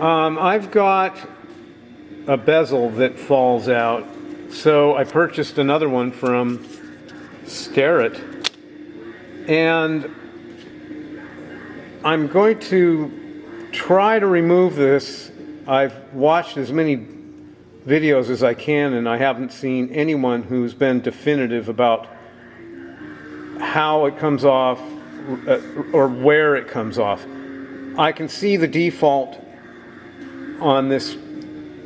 I've got a bezel that falls out, so I purchased another one from Starrett, and I'm going to try to remove this. I've watched as many videos as I can, and I haven't seen anyone who's been definitive about how it comes off or where it comes off. I can see the default on this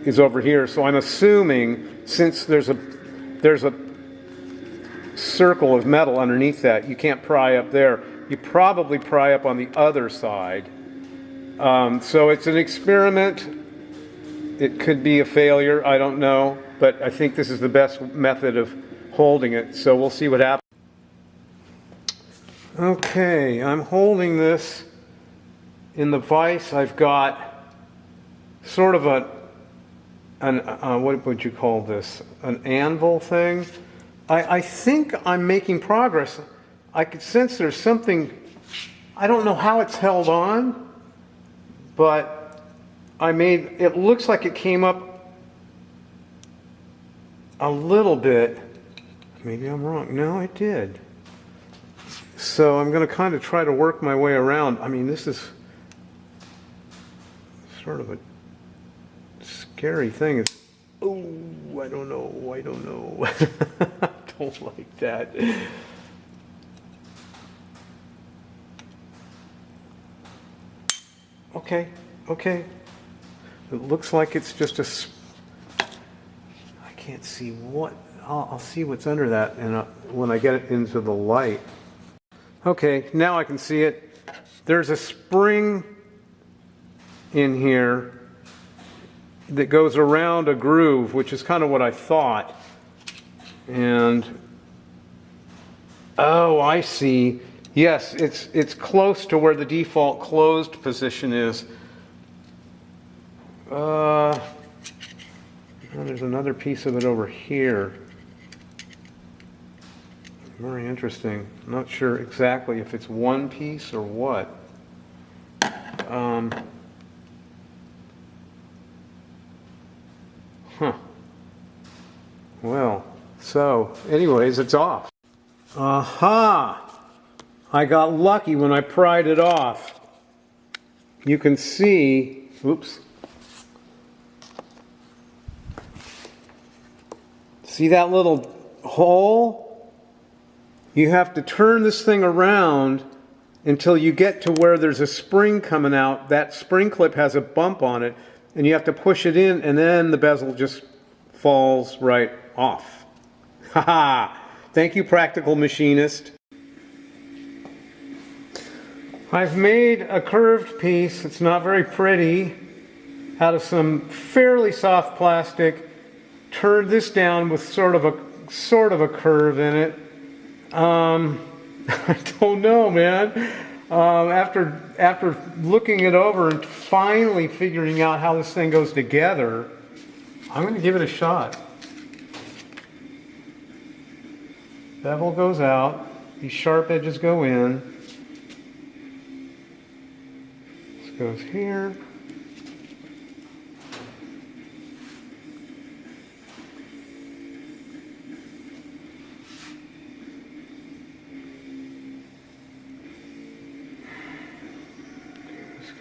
is over here, so I'm assuming since there's a circle of metal underneath that, you can't pry up there. You probably pry up on the other side. So it's an experiment. It could be a failure, I don't know, but I think this is the best method of holding it, so we'll see what happens. Okay, I'm holding this in the vise. I've got sort of what would you call this? An anvil thing? I think I'm making progress. I could sense there's something, I don't know how it's held on, but it looks like it came up a little bit. Maybe I'm wrong. No, it did. So I'm going to kind of try to work my way around. I mean, this is sort of a scary thing. It's, oh, I don't know. I don't like that. Okay. It looks like it's just I can't see what. I'll see what's under that, and when I get it into the light. Okay, now I can see it. There's a spring in here that goes around a groove, which is kind of what I thought. And oh, I see. Yes, it's close to where the default closed position is. Well, there's another piece of it over here. Very interesting. I'm not sure exactly if it's one piece or what. Well, so anyways, it's off. Aha! I got lucky when I pried it off. You can see, oops. See that little hole? You have to turn this thing around until you get to where there's a spring coming out. That spring clip has a bump on it, and you have to push it in, and then the bezel just falls right off. Haha! Thank you, Practical Machinist. I've made a curved piece. It's not very pretty. Out of some fairly soft plastic. Turned this down with sort of a curve in it. I don't know, man. After looking it over and finally figuring out how this thing goes together, I'm going to give it a shot. Bevel goes out. These sharp edges go in. This goes here.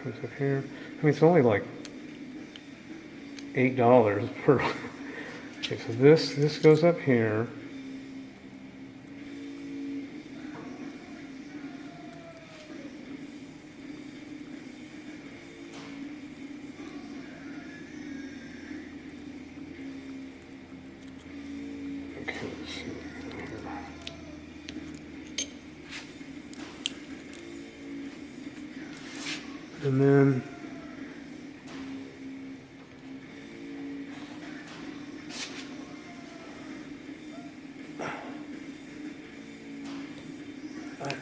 Goes up here. I mean, it's only like $8 per. Okay, so this goes up here. Okay, let's see. And then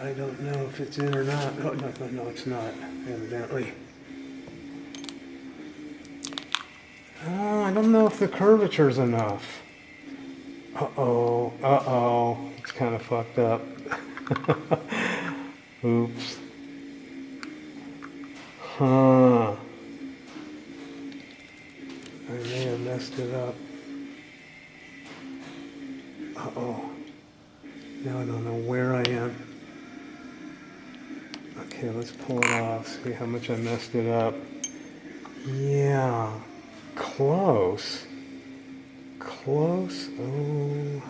I don't know if it's in or not. Oh, no, it's not, evidently. Oh, I don't know if the curvature's enough. Uh-oh, it's kind of fucked up. Oops. Huh. messed it up. Uh-oh. Now I don't know where I am. Okay, let's pull it off, see how much I messed it up. Yeah, close. Close. Oh.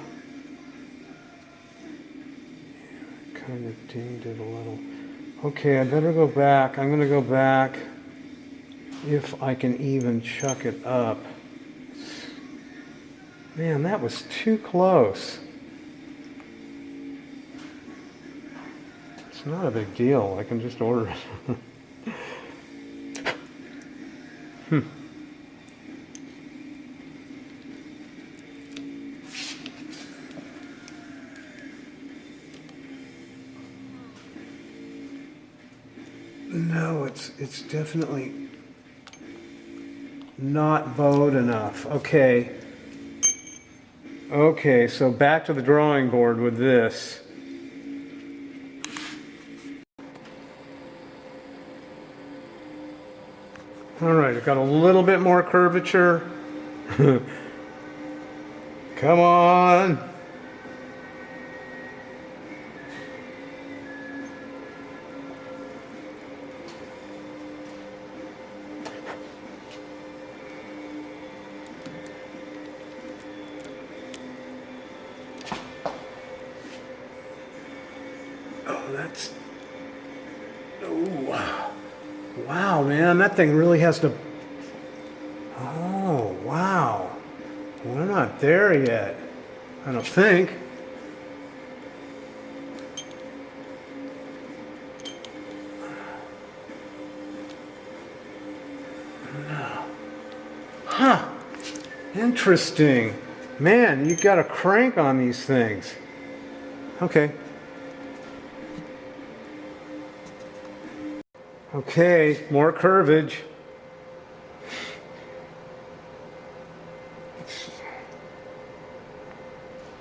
Kind of dinged it a little. Okay, I better go back. I'm going to go back if I can even chuck it up. Man, that was too close. It's not a big deal. I can just order it. No, it's definitely not bowed enough. Okay. Okay, so back to the drawing board with this. All right, I've got a little bit more curvature. Come on. That's, oh, wow, man, that thing really has to, oh, wow. We're not there yet, I don't think. No. Huh, interesting. Man, you got a crank on these things. Okay. Okay, more curvage.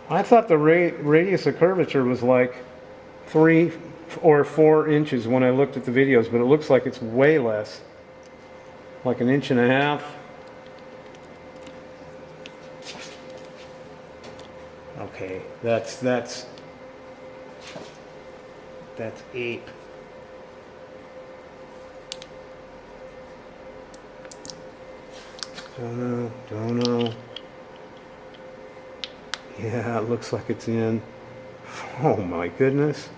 I thought the radius of curvature was like 3 or 4 inches when I looked at the videos, but it looks like it's way less. Like 1.5 inches. Okay, that's ape. Don't know. Yeah, it looks like it's in. Oh my goodness.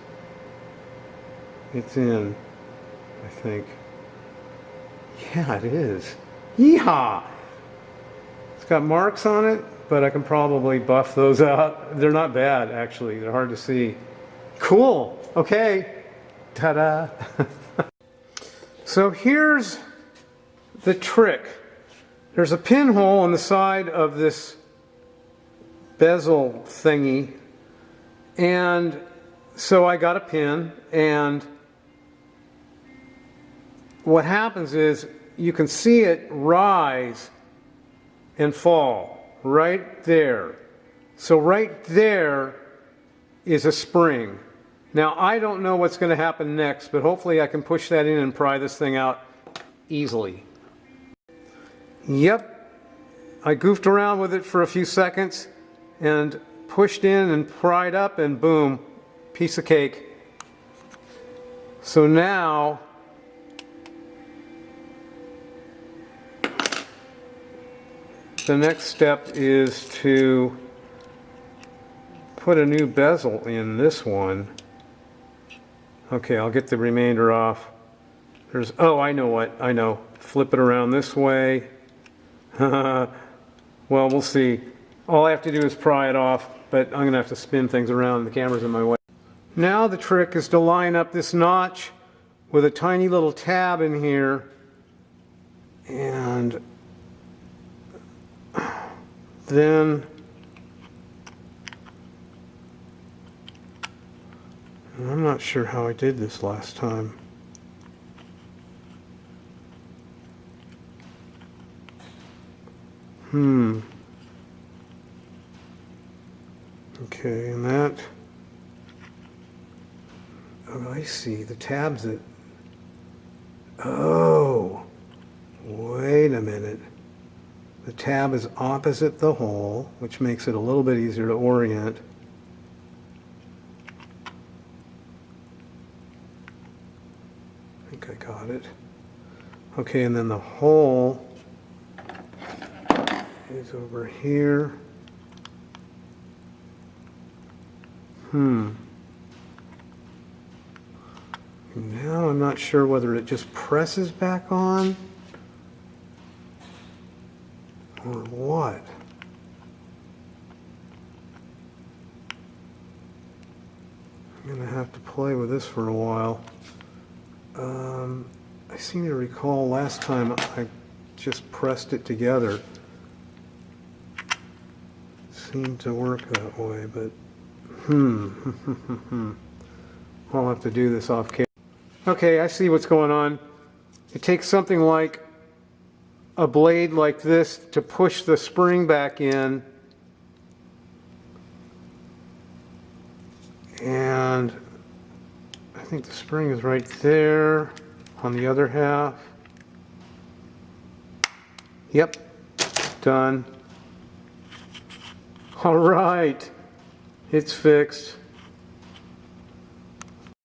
It's in, I think. Yeah, it is. Yeehaw! It's got marks on it, but I can probably buff those out. They're not bad, actually. They're hard to see. Cool. Okay. Ta-da. So here's the trick. There's a pinhole on the side of this bezel thingy, and so I got a pin, and what happens is you can see it rise and fall right there. So right there is a spring. Now I don't know what's going to happen next, but hopefully I can push that in and pry this thing out easily. Yep, I goofed around with it for a few seconds and pushed in and pried up, and boom, piece of cake. So now the next step is to put a new bezel in this one. Okay, I'll get the remainder off. There's, oh, I know what, I know. Flip it around this way. Well, we'll see. All I have to do is pry it off, but I'm going to have to spin things around. The camera's in my way. Now the trick is to line up this notch with a tiny little tab in here, and then I'm not sure how I did this last time. Okay, and that, oh, I see, the tabs that, oh, wait a minute. The tab is opposite the hole, which makes it a little bit easier to orient. I think I got it. Okay, and then the hole is over here. Now I'm not sure whether it just presses back on or what. I'm going to have to play with this for a while. I seem to recall last time I just pressed it together. Seemed to work that way, but I'll have to do this off camera. Okay, I see what's going on. It takes something like a blade like this to push the spring back in, and I think the spring is right there on the other half. Yep, done. All right, it's fixed.